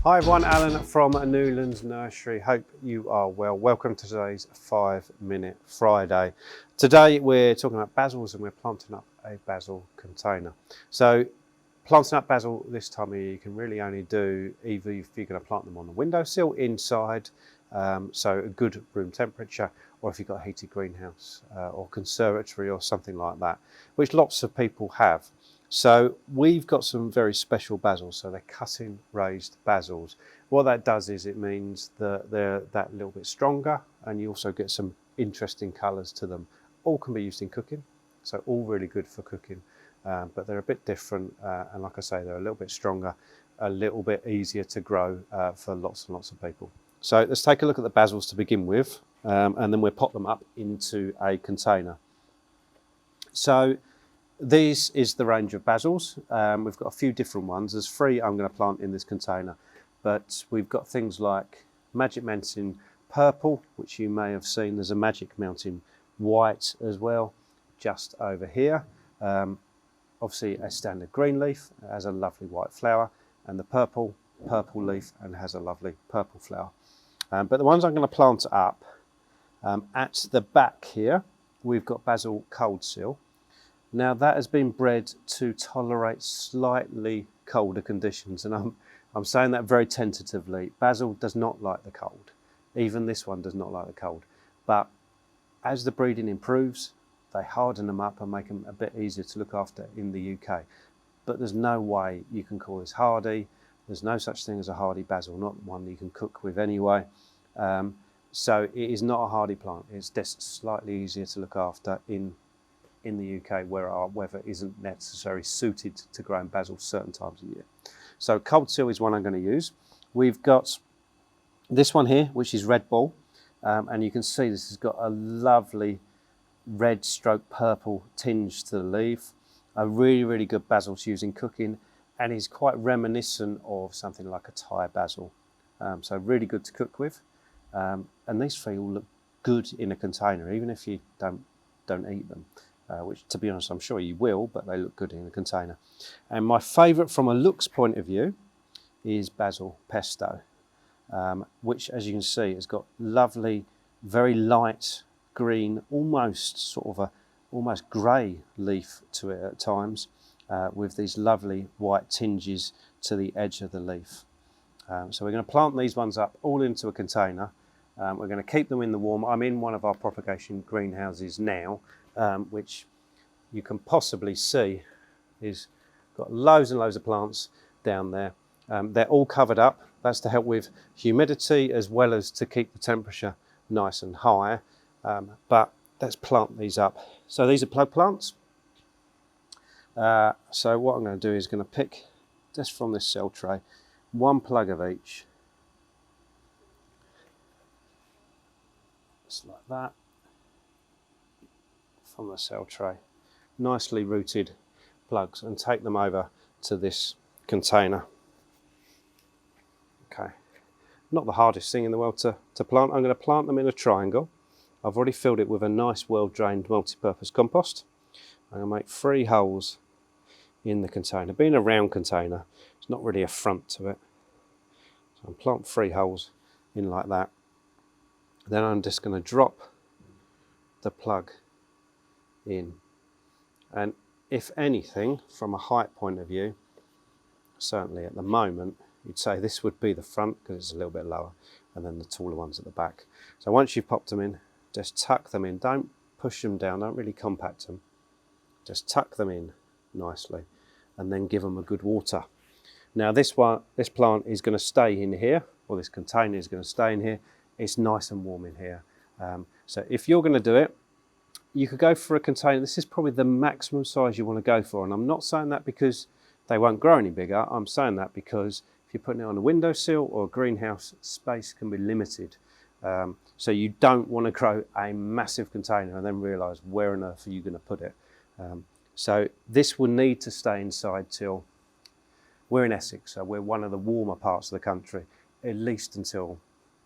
Hi everyone, Alan from Newlands Nursery. Hope you are well. Welcome to today's 5-Minute Friday. Today we're talking about basils and we're planting up a basil container. So planting up basil this time of year you can really only do either if you're going to plant them on the windowsill inside, so a good room temperature, or if you've got a heated greenhouse or conservatory or something like that, which lots of people have. So we've got some very special basils, so they're cutting raised basils. What that does is it means that they're that little bit stronger, and you also get some interesting colours to them. All can be used in cooking, so all really good for cooking, but they're a bit different, and like I say, they're a little bit stronger, a little bit easier to grow for lots and lots of people. So let's take a look at the basils to begin with, and then we'll pop them up into a container. So this is the range of basils. We've got a few different ones. There's 3 I'm going to plant in this container, but we've got things like Magic Mountain Purple, which you may have seen. There's a Magic Mountain White as well, just over here. Obviously a standard green leaf, it has a lovely white flower, and the purple leaf and has a lovely purple flower. But the ones I'm going to plant up, at the back here, we've got Basil Coldasil. Now that has been bred to tolerate slightly colder conditions, and I'm saying that very tentatively. Basil does not like the cold. Even this one does not like the cold. But as the breeding improves, they harden them up and make them a bit easier to look after in the UK. But there's no way you can call this hardy. There's no such thing as a hardy basil, not one you can cook with anyway. So it is not a hardy plant. It's just slightly easier to look after in the UK, where our weather isn't necessarily suited to growing basil certain times of year. So Coldasil is one I'm going to use. We've got this one here, which is Red Ball, and you can see this has got a lovely red stroke purple tinge to the leaf. A really good basil to use in cooking, and is quite reminiscent of something like a Thai basil. So really good to cook with, and these 3 all look good in a container, even if you don't eat them. Which, to be honest, I'm sure you will, but they look good in a container. And my favourite from a looks point of view is Basil Pesto, which, as you can see, has got lovely, very light green, almost sort of a almost grey leaf to it at times, with these lovely white tinges to the edge of the leaf. So we're going to plant these ones up all into a container. We're going to keep them in the warm. I'm in one of our propagation greenhouses now, which you can possibly see is got loads and loads of plants down there. They're all covered up. That's to help with humidity as well as to keep the temperature nice and high. But let's plant these up. So these are plug plants. So what I'm going to do is going to pick just from this cell tray 1 plug of each. Just like that. From the cell tray, nicely rooted plugs, and take them over to this container. Okay, not the hardest thing in the world to plant. I'm going to plant them in a triangle. I've already filled it with a nice well-drained multi-purpose compost. I'm going to make 3 holes in the container. Being a round container, it's not really a front to it. So I'll plant 3 holes in like that. Then I'm just going to drop the plug in, and if anything, from a height point of view, certainly at the moment you'd say this would be the front because it's a little bit lower, and then the taller ones at the back. So once you've popped them in, just tuck them in. Don't push them down, don't really compact them, just tuck them in nicely and then give them a good water. Now this plant is going to stay in here, or this container is going to stay in here. It's nice and warm in here. So if you're going to do it, you could go for a container. This is probably the maximum size you want to go for, and I'm not saying that because they won't grow any bigger. I'm saying that because if you're putting it on a windowsill or a greenhouse, space can be limited. So you don't want to grow a massive container and then realise where on earth are you going to put it. So this will need to stay inside till, we're in Essex, so we're one of the warmer parts of the country, at least until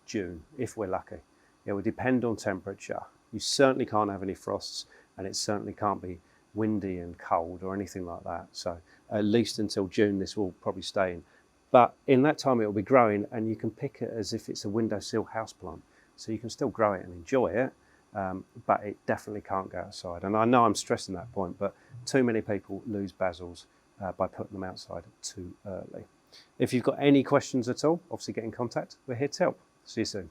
June, if we're lucky. It will depend on temperature. You certainly can't have any frosts, and it certainly can't be windy and cold or anything like that. So at least until June this will probably stay in. But in that time it will be growing, and you can pick it as if it's a windowsill houseplant. So you can still grow it and enjoy it, but it definitely can't go outside. And I know I'm stressing that point, but too many people lose basils by putting them outside too early. If you've got any questions at all, obviously get in contact. We're here to help. See you soon.